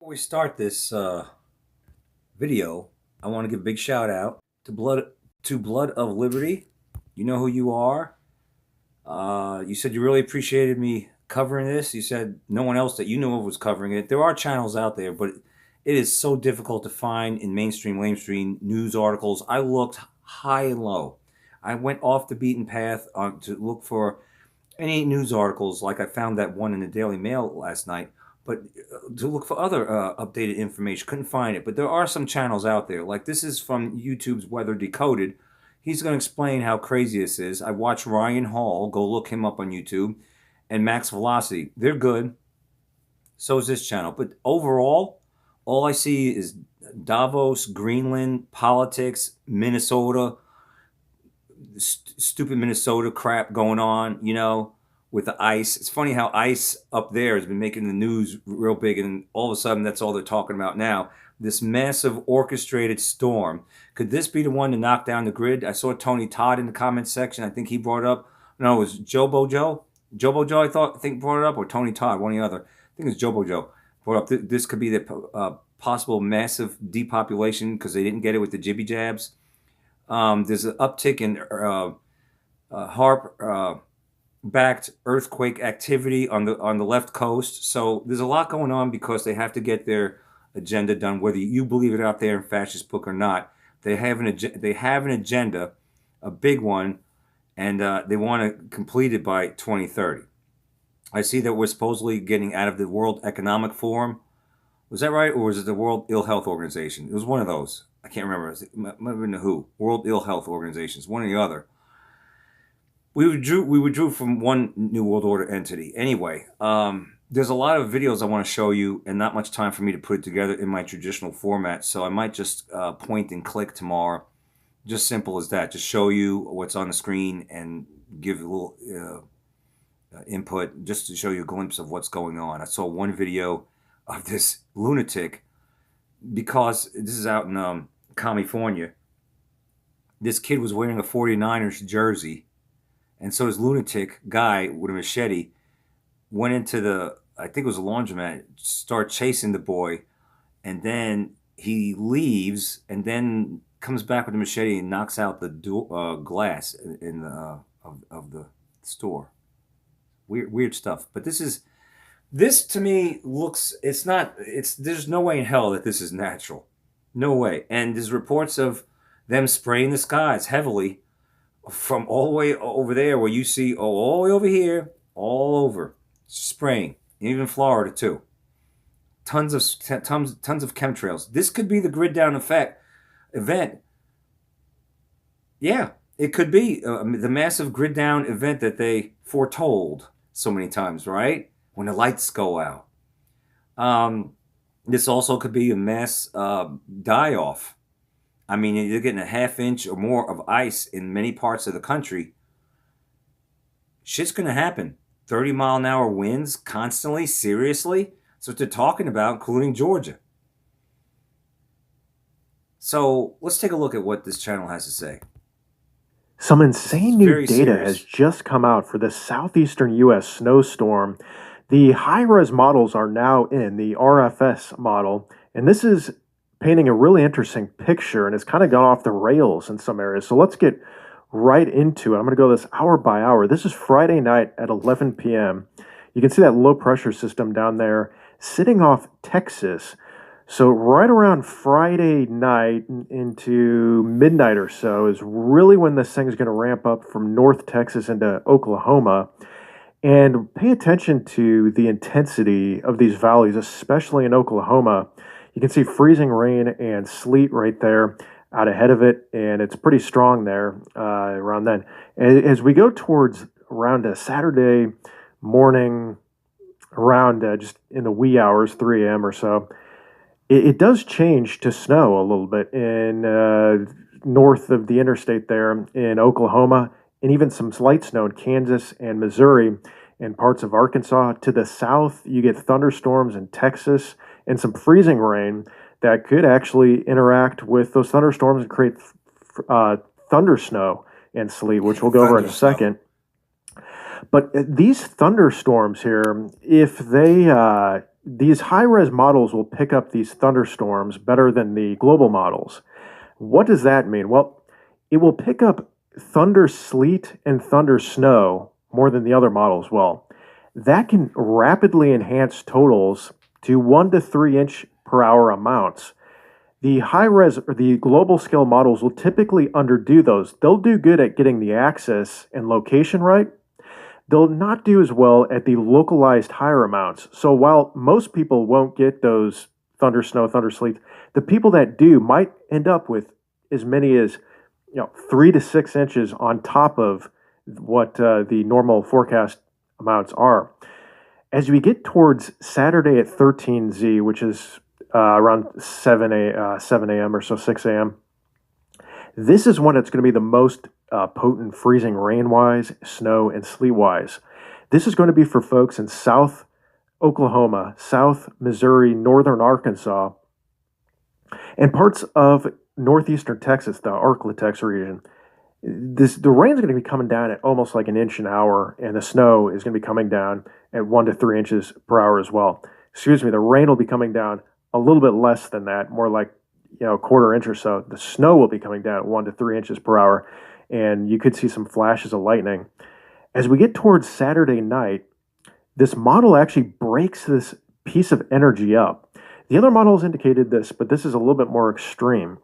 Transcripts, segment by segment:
Before we start this video, I want to give a big shout out to Blood of Liberty. You know who you are. You said you really appreciated me covering this. You said no one else that you knew of was covering it. There are channels out there, but it is so difficult to find in mainstream news articles. I looked high and low. I went off the beaten path to look for any news articles, like I found that one in the Daily Mail last night, but to look for other updated information, couldn't find it. But there are some channels out there. Like this is from YouTube's Weather Decoded. He's going to explain how crazy this is. I watched Ryan Hall. Go look him up on YouTube. And Max Velocity. They're good. So is this channel. But overall, all I see is Davos, Greenland, politics, Minnesota, stupid Minnesota crap going on, with the ice. It's funny how ice up there has been making the news real big, and all of a sudden that's all they're talking about now. This massive orchestrated storm. Could this be the one to knock down the grid? I saw Tony Todd in the comments section. I think he brought it up. No, it was Jobo Joe. Jobo Joe, I think brought it up, or Tony Todd, one or the other. I think it was Jobo Joe brought up. This could be the possible massive depopulation because they didn't get it with the jibby jabs. There's an uptick in HARP backed earthquake activity on the left coast. So there's a lot going on because they have to get their agenda done, whether you believe it out there in fascist book or not. They have an agenda, a big one, and they want to complete it by 2030. I see that we're supposedly getting out of the World Economic Forum. Was that right, or was it the World Ill Health Organization? It was one of those. I can't remember. It might have been the WHO, World Ill Health Organization. One or the other. We withdrew from one New World Order entity. Anyway, there's a lot of videos I want to show you, and not much time for me to put it together in my traditional format. So I might just point and click tomorrow. Just simple as that. Just show you what's on the screen and give a little input, just to show you a glimpse of what's going on. I saw one video of this lunatic, because this is out in California. This kid was wearing a 49ers jersey, and so this lunatic guy with a machete went into I think it was a laundromat, start chasing the boy, and then he leaves and then comes back with a machete and knocks out the glass in the of the store. Weird stuff. But this to me looks, there's no way in hell that this is natural. No way. And there's reports of them spraying the skies heavily from all the way over there where you see, all the way over here, all over, spraying. Even Florida too. Tons of chemtrails. This could be the grid down event. Yeah, it could be the massive grid down event that they foretold so many times, right? When the lights go out. This also could be a mass die-off. I mean, you're getting a half-inch or more of ice in many parts of the country. Shit's going to happen. 30-mile-an-hour winds constantly, seriously? That's what they're talking about, including Georgia. So let's take a look at what this channel has to say. Some insane new data serious. has just come out for the southeastern U.S. snowstorm. The high-res models are now in the RFS model, and this is painting a really interesting picture, and it's kind of gone off the rails in some areas. So let's get right into it. I'm going to go this hour by hour. This is Friday night at 11 p.m. You can see that low-pressure system down there sitting off Texas. So right around Friday night into midnight or so is really when this thing is going to ramp up from North Texas into Oklahoma. And pay attention to the intensity of these valleys, especially in Oklahoma. You can see freezing rain and sleet right there out ahead of it, and it's pretty strong there around then. As we go towards around a Saturday morning, around just in the wee hours, 3 a.m. or so, it does change to snow a little bit in north of the interstate there in Oklahoma, and even some slight snow in Kansas and Missouri and parts of Arkansas. To the south, you get thunderstorms in Texas and some freezing rain that could actually interact with those thunderstorms and create thunder snow and sleet, which we'll go over in a second. But these thunderstorms here, if they these high-res models will pick up these thunderstorms better than the global models. What does that mean? Well, it will pick up thunder sleet and thunder snow more than the other models will. That can rapidly enhance totals to 1 to 3 inch per hour amounts. The high res or the global scale models will typically underdo those. They'll do good at getting the axis and location right. They'll not do as well at the localized higher amounts. So while most people won't get those thunder snow, thunder sleet, the people that do might end up with as many as 3 to 6 inches on top of what the normal forecast amounts are. As we get towards Saturday at 13Z, which is around 7 a.m. or so, 6 a.m., this is when it's going to be the most potent freezing rain-wise, snow, and sleet-wise. This is going to be for folks in South Oklahoma, South Missouri, Northern Arkansas, and parts of northeastern Texas, the Arklatex region. The rain's going to be coming down at almost like an inch an hour, and the snow is going to be coming down at 1 to 3 inches per hour as well. Excuse me, the rain will be coming down a little bit less than that, more like a quarter inch or so. The snow will be coming down at 1 to 3 inches per hour, and you could see some flashes of lightning. As we get towards Saturday night, this model actually breaks this piece of energy up. The other models indicated this, but this is a little bit more extreme.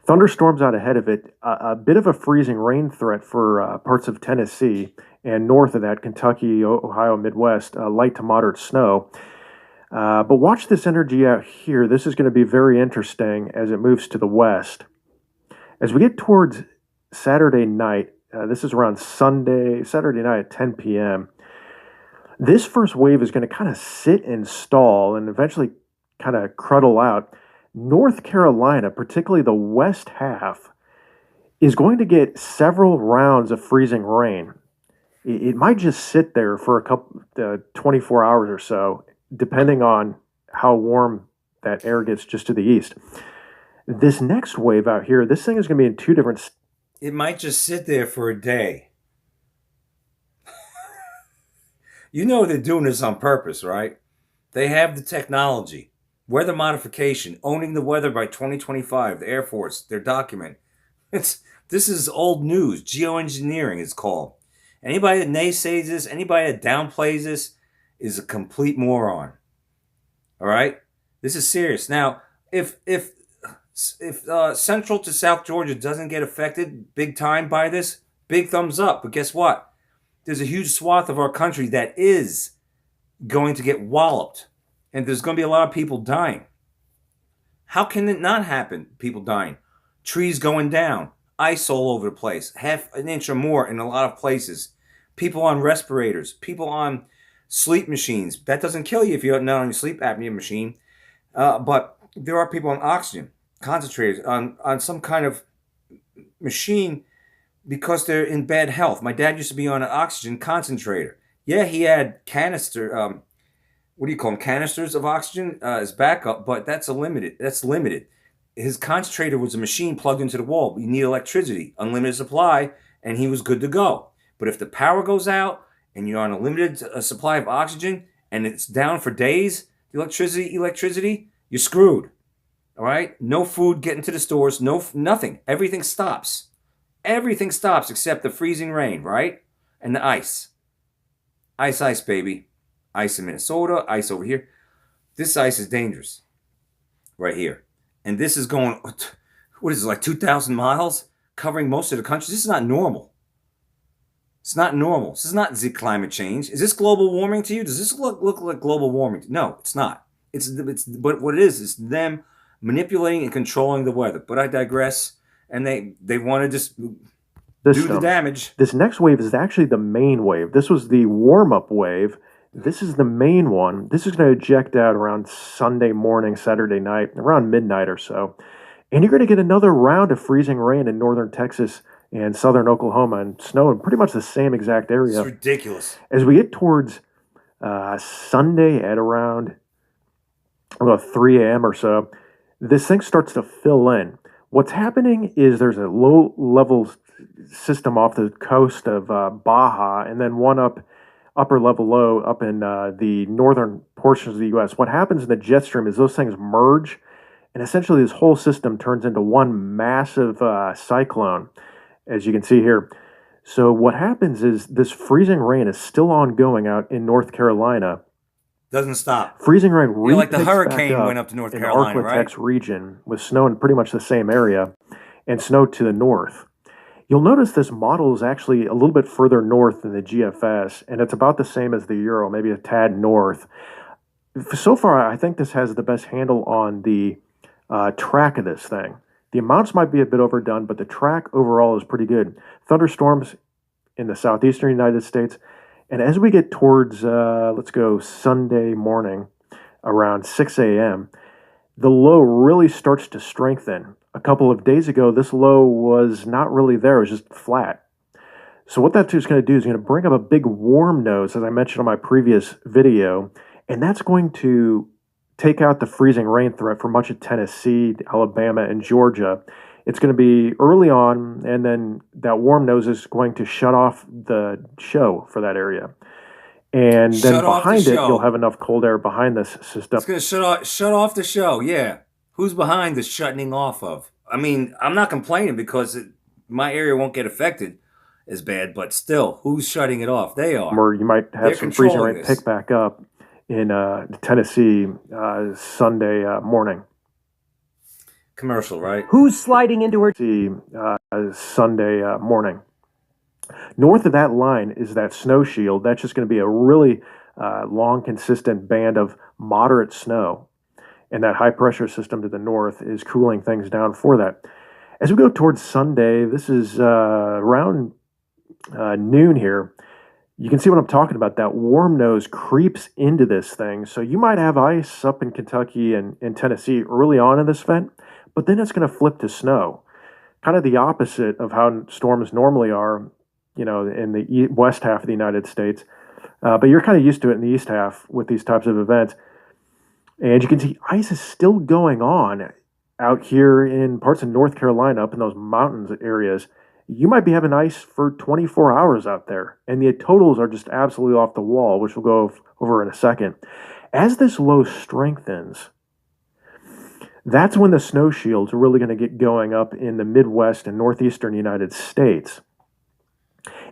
Thunderstorms out ahead of it, a bit of a freezing rain threat for parts of Tennessee, and north of that, Kentucky, Ohio, Midwest, light to moderate snow. But watch this energy out here. This is going to be very interesting as it moves to the west. As we get towards Saturday night, this is around Saturday night at 10 p.m., this first wave is going to kind of sit and stall and eventually kind of cruddle out. North Carolina, particularly the west half, is going to get several rounds of freezing rain. It might just sit there for a couple, 24 hours or so, depending on how warm that air gets just to the east. This next wave out here, this thing is going to be in two different. It might just sit there for a day. You know they're doing this on purpose, right? They have the technology. Weather modification, owning the weather by 2025, the Air Force, their document. This is old news. Geoengineering is called. Anybody that naysays this, anybody that downplays this is a complete moron. All right? This is serious. Now, if Central to South Georgia doesn't get affected big time by this, big thumbs up. But guess what? There's a huge swath of our country that is going to get walloped. And there's going to be a lot of people dying. How can it not happen? People dying. Trees going down. Ice all over the place. Half an inch or more in a lot of places. People on respirators. People on sleep machines. That doesn't kill you if you're not on your sleep apnea machine. But there are people on oxygen, concentrators, on some kind of machine because they're in bad health. My dad used to be on an oxygen concentrator. Yeah, he had canister, what do you call them? Canisters of oxygen as backup, but that's limited. His concentrator was a machine plugged into the wall. You need electricity, unlimited supply, and he was good to go. But if the power goes out and you're on a limited supply of oxygen and it's down for days, the electricity, you're screwed. All right? No food getting to the stores, nothing. Everything stops. Everything stops except the freezing rain, right? And the ice. Ice, baby. Ice in Minnesota, ice over here. This ice is dangerous. Right here. And this is going, what is it, like 2,000 miles? Covering most of the country. This is not normal. It's not normal. This is not climate change. Is this global warming to you? Does this look like global warming? No, it's not. But what it is them manipulating and controlling the weather. But I digress. And they want to just do the damage. This next wave is actually the main wave. This was the warm-up wave. This is the main one. This is going to eject out around Sunday morning, Saturday night, around midnight or so. And you're going to get another round of freezing rain in northern Texas and southern Oklahoma and snow in pretty much the same exact area. It's ridiculous. As we get towards Sunday at around about 3 a.m. or so, this thing starts to fill in. What's happening is there's a low-level system off the coast of Baja and then one up upper level low up in the northern portions of the U.S. What happens in the jet stream is those things merge, and essentially this whole system turns into one massive cyclone, as you can see here. So what happens is this freezing rain is still ongoing out in North Carolina. Doesn't stop. Freezing rain Like the re-picks back hurricane went up up to North in the Carolina, right? Arklatex region with snow in pretty much the same area and snow to the north. You'll notice this model is actually a little bit further north than the GFS, and it's about the same as the Euro, maybe a tad north. So far, I think this has the best handle on the track of this thing. The amounts might be a bit overdone, but the track overall is pretty good. Thunderstorms in the southeastern United States. And as we get towards, let's go Sunday morning around 6 a.m., the low really starts to strengthen. A couple of days ago, this low was not really there, it was just flat. So what that's just going to do is going to bring up a big warm nose, as I mentioned on my previous video, and that's going to take out the freezing rain threat for much of Tennessee, Alabama, and Georgia. It's going to be early on, and then that warm nose is going to shut off the show for that area. And then behind it, you'll have enough cold air behind this system. It's going to shut off the show, yeah. Who's behind the shutting off of? I mean, I'm not complaining because my area won't get affected as bad, but still, who's shutting it off? They are. Or you might have some freezing rain pick back up in Tennessee Sunday morning. Commercial, right? Who's sliding into her? Sunday morning. North of that line is that snow shield. That's just going to be a really long, consistent band of moderate snow. And that high pressure system to the north is cooling things down for that. As we go towards Sunday, this is around noon here. You can see what I'm talking about. That warm nose creeps into this thing. So you might have ice up in Kentucky and in Tennessee early on in this event, but then it's going to flip to snow. Kind of the opposite of how storms normally are, you know, in the west half of the United States. But you're kind of used to it in the east half with these types of events. And you can see ice is still going on out here in parts of North Carolina, up in those mountains areas. You might be having ice for 24 hours out there, and the totals are just absolutely off the wall, which we'll go over in a second. As this low strengthens, that's when the snow shields are really going to get going up in the Midwest and northeastern United States.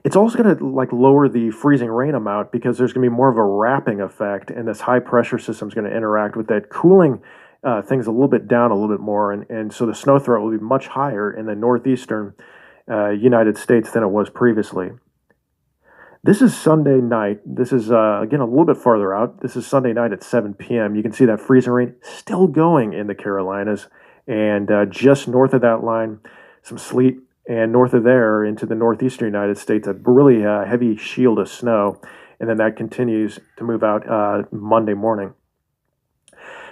It's also going to lower the freezing rain amount because there's going to be more of a wrapping effect, and this high pressure system is going to interact with that, cooling things a little bit down a little bit more, and so the snow threat will be much higher in the northeastern United States than it was previously. This is Sunday night. This is, again, a little bit farther out. This is Sunday night at 7 p.m. You can see that freezing rain still going in the Carolinas, and just north of that line, some sleet, and north of there into the northeastern United States, a really heavy shield of snow, and then that continues to move out Monday morning.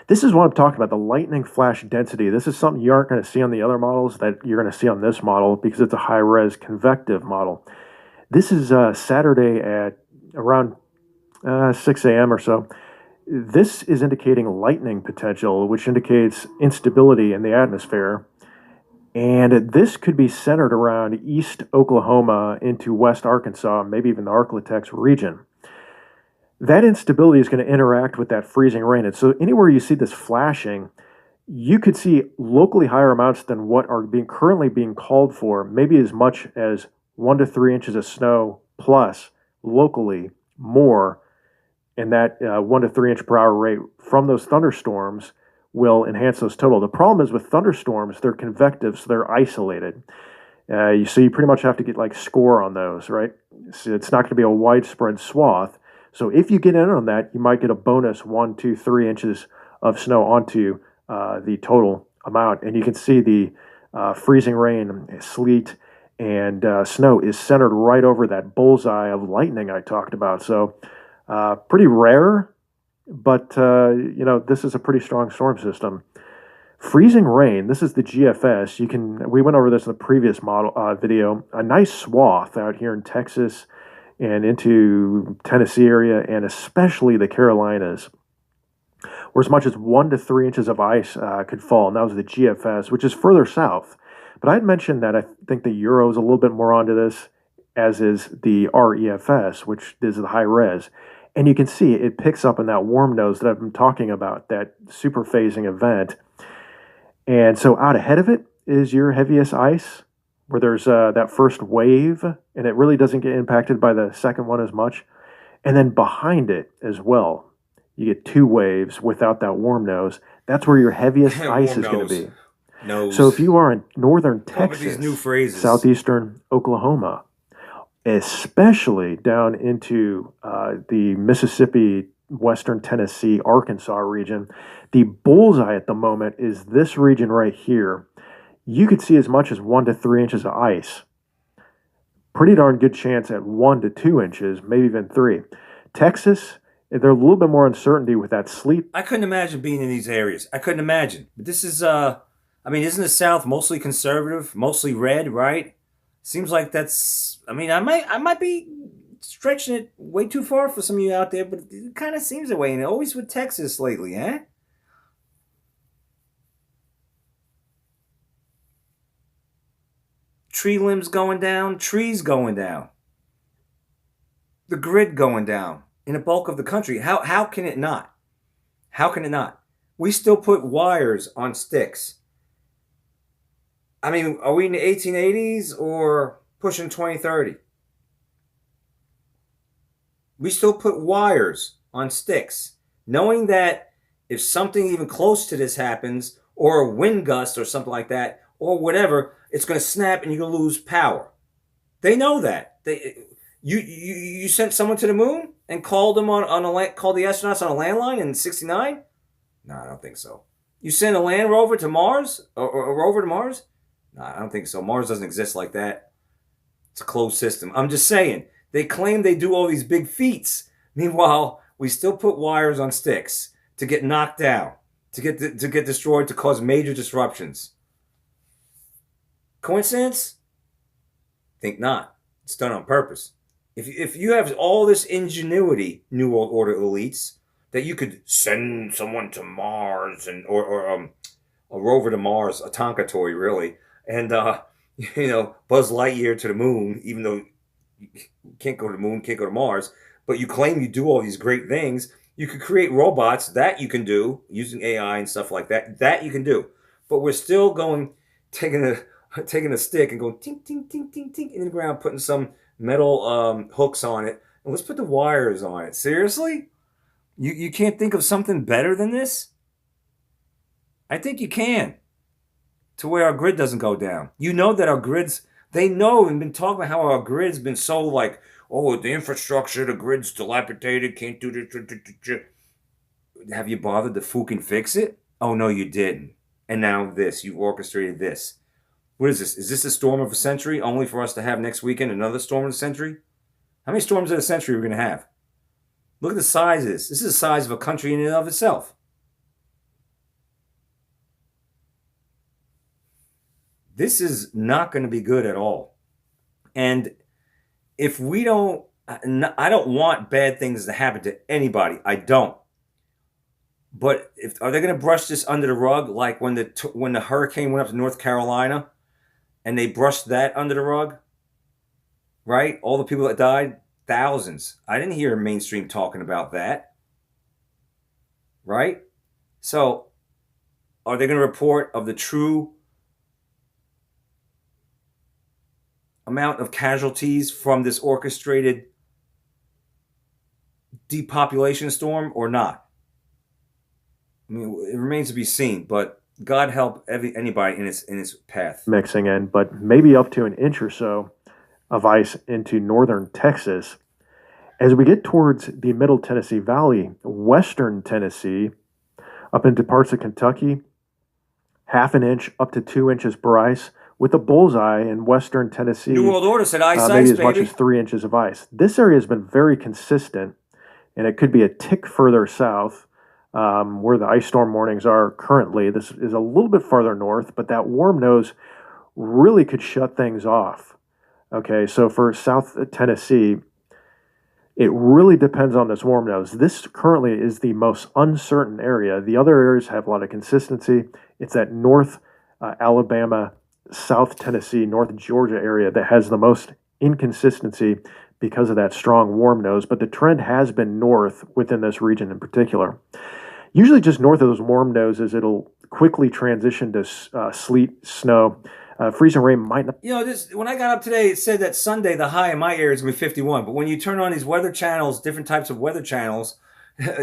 This is what I'm talking about, the lightning flash density. This is something you aren't going to see on the other models that you're going to see on this model because it's a high-res convective model. This is Saturday at around 6 a.m. or so. This is indicating lightning potential, which indicates instability in the atmosphere. And this could be centered around East Oklahoma into West Arkansas, maybe even the Arklatex region. That instability is going to interact with that freezing rain. And so anywhere you see this flashing, you could see locally higher amounts than what are currently being called for, maybe as much as 1 to 3 inches of snow plus locally more, and that 1 to 3 inch per hour rate from those thunderstorms will enhance those total. The problem is with thunderstorms, they're convective, so they're isolated. So you pretty much have to get score on those, right? So it's not going to be a widespread swath. So if you get in on that, you might get a bonus 1, 2, 3 inches of snow onto the total amount. And you can see the freezing rain, sleet, and snow is centered right over that bullseye of lightning I talked about. So pretty rare, but this is a pretty strong storm system. Freezing rain, this is the GFS. We went over this in the previous model video. A nice swath out here in Texas and into Tennessee area, and especially the Carolinas, where as much as 1 to 3 inches of ice could fall, and that was the GFS, which is further south. But I had mentioned that I think the Euro is a little bit more onto this. as is the REFS, which is the high res. And you can see it picks up in that warm nose that I've been talking about, that super phasing event. And so out ahead of it is your heaviest ice, where there's that first wave, and it really doesn't get impacted by the second one as much. And then behind it as well, you get two waves without that warm nose. That's where your heaviest ice Warm is going to nose. be. So if Nose. you are in northern Come up with these new Texas, phrases. southeastern Oklahoma, especially down into the Mississippi, western Tennessee, Arkansas region, the bullseye at the moment is this region right here. You could see as much as 1 to 3 inches of ice. Pretty darn good chance at 1 to 2 inches, maybe even 3. Texas, there's a little bit more uncertainty with that sleet. I couldn't imagine being in these areas. I couldn't imagine. But this is I mean, isn't the South mostly conservative, mostly red, right? Seems like that's I mean, I might be stretching it way too far for some of you out there, but it kind of seems that way, and always with Texas lately, eh? Tree limbs going down, trees going down, the grid going down in the bulk of the country. How can it not? How can it not? We still put wires on sticks. I mean, are we in the 1880s or pushing 2030? We still put wires on sticks, knowing that if something even close to this happens, or a wind gust or something like that, or whatever, it's going to snap and you're going to lose power. They know that. You sent someone to the moon and called them called the astronauts on a landline in '69? No, I don't think so. You sent a land rover to Mars or a rover to Mars? No, I don't think so. Mars doesn't exist like that. It's a closed system. I'm just saying. They claim they do all these big feats. Meanwhile, we still put wires on sticks to get knocked down, to get destroyed, to cause major disruptions. Coincidence? Think not. It's done on purpose. If you have all this ingenuity, New World Order elites, that you could send someone to Mars or a rover to Mars, a Tonka toy really, and Buzz Lightyear to the moon, even though you can't go to the moon, can't go to Mars, but you claim you do all these great things. You could create robots that you can do using AI and stuff like that. That you can do, but we're still taking a stick and going tink tink tink tink tink in the ground, putting some metal hooks on it, and let's put the wires on it. Seriously, you can't think of something better than this? I think you can, to where our grid doesn't go down. You know that our grids. They know and been talking about how our grid's been so like, oh, the infrastructure, the grid's dilapidated, can't do this. Have you bothered to fucking fix it? Oh, no, you didn't. And now this, you orchestrated this. What is this? Is this a storm of a century only for us to have next weekend another storm of the century? How many storms of the century are we going to have? Look at the size of this. This is the size of a country in and of itself. This is not going to be good at all. And if we don't, I don't want bad things to happen to anybody. I don't. But are they going to brush this under the rug like when the hurricane went up to North Carolina and they brushed that under the rug? Right? All the people that died, thousands. I didn't hear mainstream talking about that. Right? So, are they going to report of the true amount of casualties from this orchestrated depopulation storm or not? I mean, it remains to be seen, but God help anybody in its path. Mixing in, but maybe up to an inch or so of ice into northern Texas. As we get towards the Middle Tennessee Valley, western Tennessee, up into parts of Kentucky, 1/2 inch up to 2 inches per ice, with a bullseye in western Tennessee. New World Order said ice, maybe ice, as much baby. as 3 inches of ice. This area has been very consistent, and it could be a tick further south, where the ice storm warnings are currently. This is a little bit farther north, but that warm nose really could shut things off. Okay, so for South Tennessee, it really depends on this warm nose. This currently is the most uncertain area. The other areas have a lot of consistency. It's that North Alabama, South Tennessee, North Georgia area that has the most inconsistency because of that strong warm nose, but the trend has been north within this region in particular. Usually, just north of those warm noses, it'll quickly transition to sleet, snow. Freezing rain might not. You know, this when I got up today, it said that Sunday the high in my area is gonna be 51. But when you turn on these weather channels, different types of weather channels,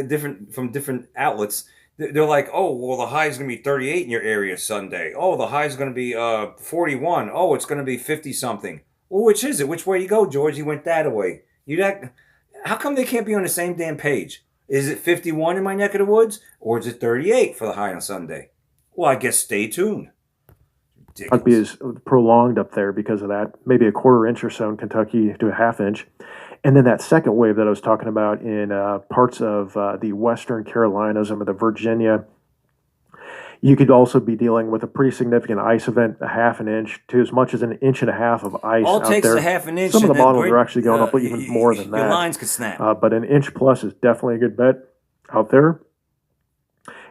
different from different outlets, they're like, oh, well, the high is gonna be 38 in your area Sunday. Oh, the high is gonna be 41. Oh, it's gonna be 50 something. Well, which is it? Which way you go, George? You went that way. You that? How come they can't be on the same damn page? Is it 51 in my neck of the woods, or is it 38 for the high on Sunday? Well, I guess stay tuned. Not be Ridiculous. as prolonged up there because of that. Maybe a quarter inch or so in Kentucky to a half inch. And then that second wave that I was talking about in parts of the Western Carolinas and the Virginia, you could also be dealing with a pretty significant ice event, a half an inch to as much as an inch and a half of ice All it out takes is a there. half an inch, Some of the and that models are grid, actually going up even more than your that. lines could snap. But an inch plus is definitely a good bet out there.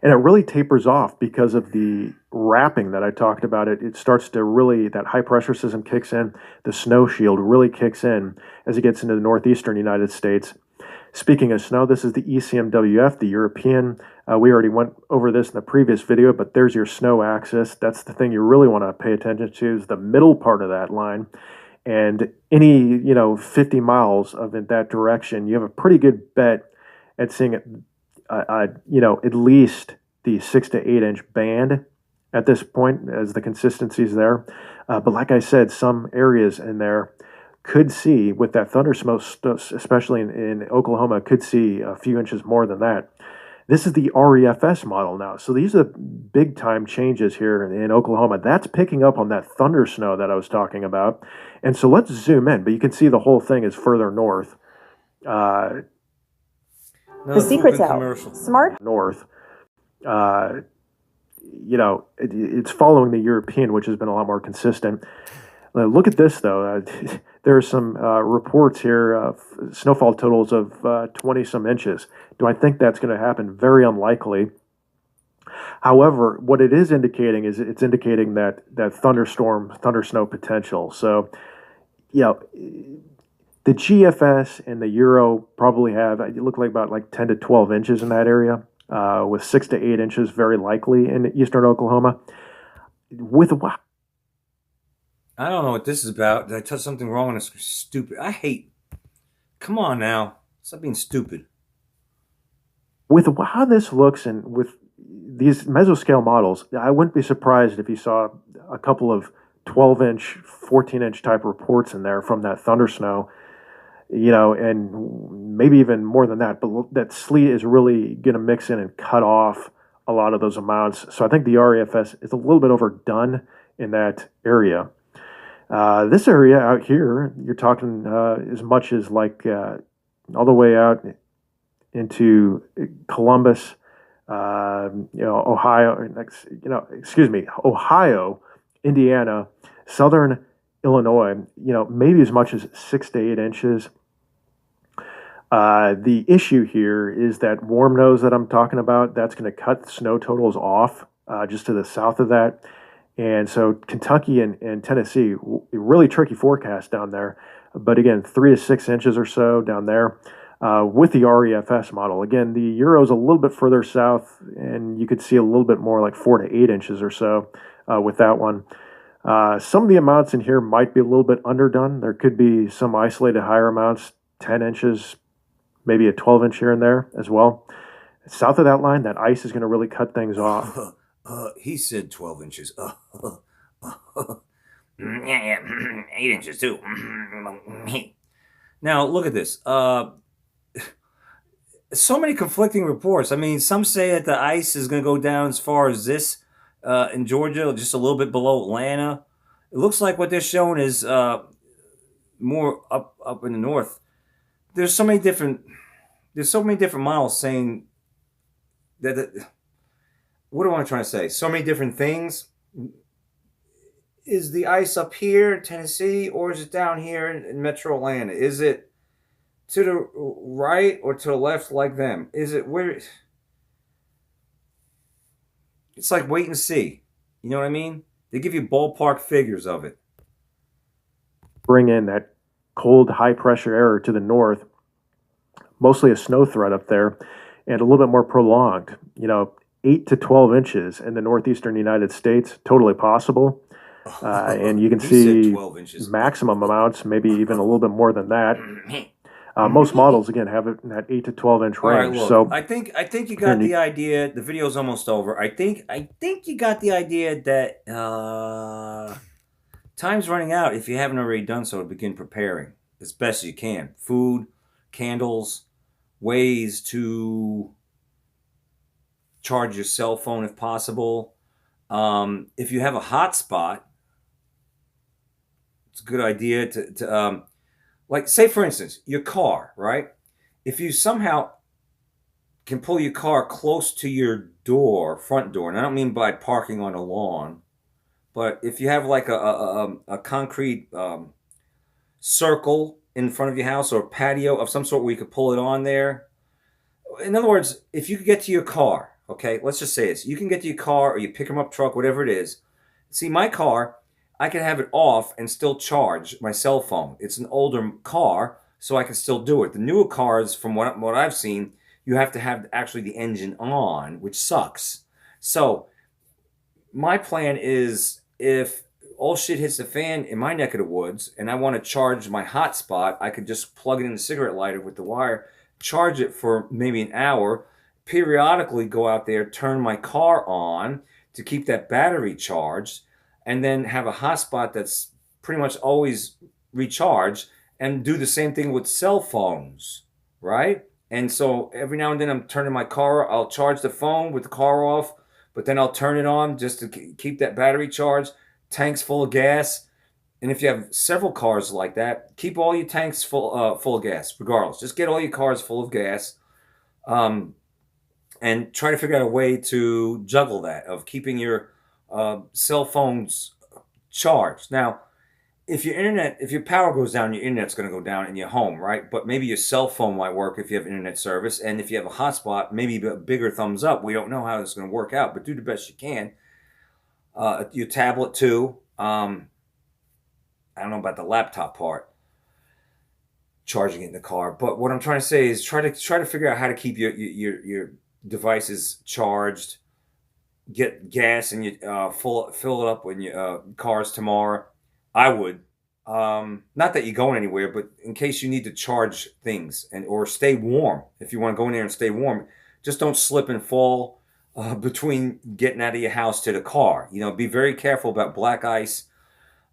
And it really tapers off because of the wrapping that I talked about. It starts to really, that high pressure system kicks in. The snow shield really kicks in as it gets into the northeastern United States. Speaking of snow, this is the ECMWF, the European. We already went over this in the previous video, but there's your snow axis. That's the thing you really want to pay attention to, is the middle part of that line. And any 50 miles of in that direction, you have a pretty good bet at seeing it, at least the 6 to 8 inch band at this point, as the consistency is there. But like I said, some areas in there could see, with that thunder smoke, especially in Oklahoma, could see a few inches more than that. This is the REFS model now. So these are big time changes here in Oklahoma. That's picking up on that thunder snow that I was talking about. And so let's zoom in, but you can see the whole thing is further north. Another The secret's Fukin out. commercial. Smart. North. It's following the European, which has been a lot more consistent. Look at this, though. There are some reports here of snowfall totals of 20 some inches. Do I think that's going to happen? Very unlikely. However, what it is indicating is it's indicating that thunderstorm, thunder snow potential. So, the GFS and the Euro probably have, it look like about like 10 to 12 inches in that area, with 6 to 8 inches very likely in eastern Oklahoma. With I don't know what this is about. Did I touch something wrong on this? Stupid. I hate. Come on now. Stop being stupid. with how this looks and with these mesoscale models, I wouldn't be surprised if you saw a couple of 12-inch, 14-inch type reports in there from that thunder snow, and maybe even more than that. But that sleet is really going to mix in and cut off a lot of those amounts. So I think the REFS is a little bit overdone in that area. This area out here, you're talking as much as like all the way out into Columbus, Ohio, Ohio, Indiana, southern Illinois, maybe as much as 6 to 8 inches. The issue here is that warm nose that I'm talking about, that's going to cut snow totals off just to the south of that. And so Kentucky and Tennessee, really tricky forecast down there. But again, 3 to 6 inches or so down there with the REFS model. Again, the Euro's a little bit further south, and you could see a little bit more like 4 to 8 inches or so with that one. Some of the amounts in here might be a little bit underdone. There could be some isolated higher amounts, 10 inches, maybe a 12-inch here and there as well. South of that line, that ice is going to really cut things off. He said 12 inches. Yeah, 8 inches too. Now, look at this. So many conflicting reports. I mean, some say that the ice is going to go down as far as this in Georgia, just a little bit below Atlanta. It looks like what they're showing is more up in the north. There's so many different models saying that. What am I trying to say? So many different things. Is the ice up here in Tennessee, or is it down here in Metro Atlanta? Is it to the right or to the left like them? Is it where? It's like wait and see. You know what I mean? They give you ballpark figures of it. Bring in that cold, high pressure air to the north, mostly a snow threat up there, and a little bit more prolonged. 8 to 12 inches in the northeastern United States, totally possible. And you can He said see 12 inches. maximum amounts, maybe even a little bit more than that. Most models, again, have it in that 8 to 12 inch All right, range. look, So I think you here, got the idea. The video's almost over. I think you got the idea that time's running out. If you haven't already done so, to begin preparing as best you can. Food, candles, ways to charge your cell phone if possible. If you have a hotspot, it's a good idea to like, say for instance, your car, right? If you somehow can pull your car close to your door, front door, and I don't mean by parking on a lawn, but if you have like a concrete circle in front of your house or a patio of some sort where you could pull it on there. In other words, if you could get to your car, okay, let's just say this. You can get to your car or you pick them up truck, whatever it is. See, my car, I can have it off and still charge my cell phone. It's an older car, so I can still do it. The newer cars, from what I've seen, you have to have actually the engine on, which sucks. So my plan is, if all shit hits the fan in my neck of the woods and I want to charge my hotspot, I could just plug it in the cigarette lighter with the wire, charge it for maybe an hour, periodically go out there, turn my car on to keep that battery charged, and then have a hotspot that's pretty much always recharged, and do the same thing with cell phones, right? And so every now and then I'm turning my car, I'll charge the phone with the car off, but then I'll turn it on just to keep that battery charged, tanks full of gas. And if you have several cars like that, keep all your tanks full of gas, regardless. Just get all your cars full of gas, and try to figure out a way to juggle that, of keeping your cell phones charged. Now, if your power goes down, your internet's going to go down in your home, right? But maybe your cell phone might work if you have internet service. And if you have a hotspot, maybe a bigger thumbs up. We don't know how it's going to work out, but do the best you can. Your tablet too. I don't know about the laptop part, charging it in the car. But what I'm trying to say is try to figure out how to keep your devices charged. Get gas and you fill it up when your car's tomorrow. I would. Not that you're going anywhere, but in case you need to charge things or stay warm. If you want to go in there and stay warm, just don't slip and fall between getting out of your house to the car. Be very careful about black ice.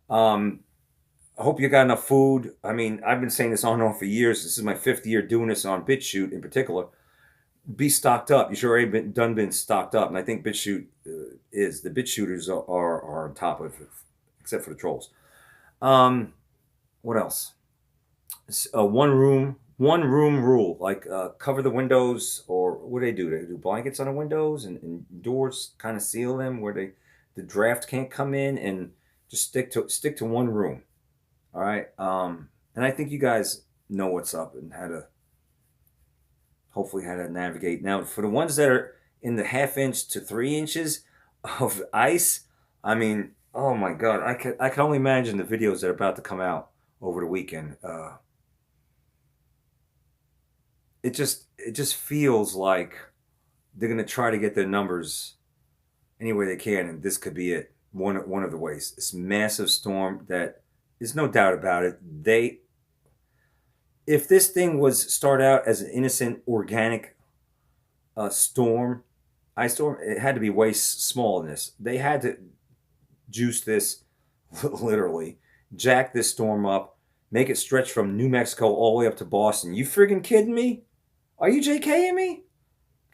I hope you got enough food. I mean, I've been saying this on and on for years. This is my 5th year doing this on BitChute in particular. Be stocked up. You should already been stocked up, and I think BitChute is. The BitChooters are on top of it, except for the trolls. What else? One room rule. Like cover the windows, or what do they do? They do blankets on the windows and doors, kind of seal them where the draft can't come in, and just stick to one room. All right. And I think you guys know what's up and hopefully how to navigate. Now, for the ones that are in the 1/2 inch to 3 inches of ice, I mean, oh my God, I can only imagine the videos that are about to come out over the weekend. It just feels like they're gonna try to get their numbers any way they can, and this could be it. One of the ways. This massive storm that there's no doubt about it. If this thing was start out as an innocent organic storm, ice storm, it had to be way smaller than this. They had to juice this, literally, jack this storm up, make it stretch from New Mexico all the way up to Boston. You friggin' kidding me? Are you JKing me?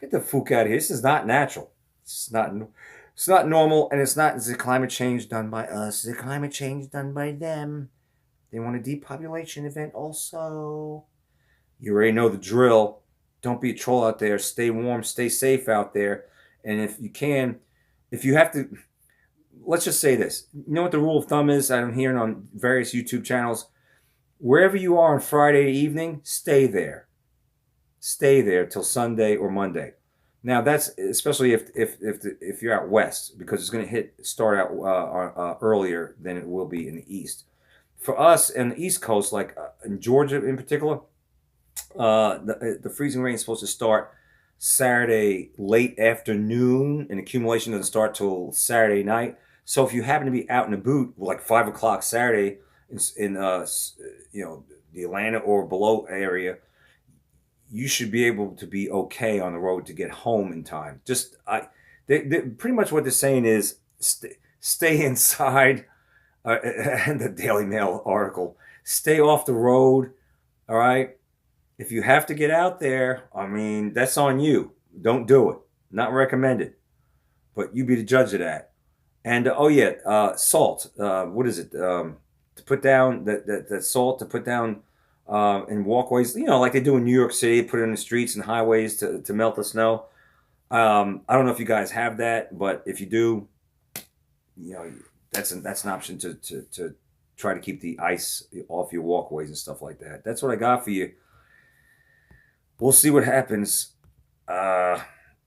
Get the fuck out of here. This is not natural. It's not normal, and it's the climate change done by us. The climate change done by them. They want a depopulation event also. You already know the drill. Don't be a troll out there. Stay warm. Stay safe out there. And if you have to, let's just say this. You know what the rule of thumb is? I'm hearing on various YouTube channels. Wherever you are on Friday evening, stay there. Stay there till Sunday or Monday. Now that's especially if you're out west, because it's going to start out earlier than it will be in the east. for us in the East Coast, like in Georgia in particular, the freezing rain is supposed to start Saturday late afternoon, and accumulation doesn't start till Saturday night. So if you happen to be out in the boot like 5 o'clock Saturday in the Atlanta or below area, you should be able to be okay on the road to get home in time. Pretty much what they're saying is stay inside. And the Daily Mail article, stay off the road. All right. If you have to get out there, I mean, that's on you. Don't do it. Not recommended. But you be the judge of that. And salt. What is it? To put down that salt to put down in walkways. Like they do in New York City, put it in the streets and highways to melt the snow. I don't know if you guys have that, but if you do, that's an option to try to keep the ice off your walkways and stuff like that. That's what I got for you. We'll see what happens.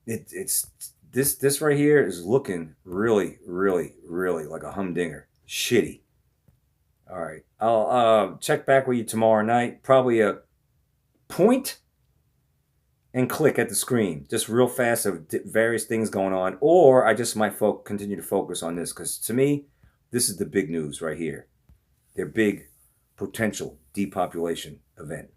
It's this right here is looking really, really, really like a humdinger. Shitty. All right. I'll check back with you tomorrow night. Probably a point and click at the screen. Just real fast of various things going on. Or I just might continue to focus on this because to me, this is the big news right here. Their big potential depopulation event.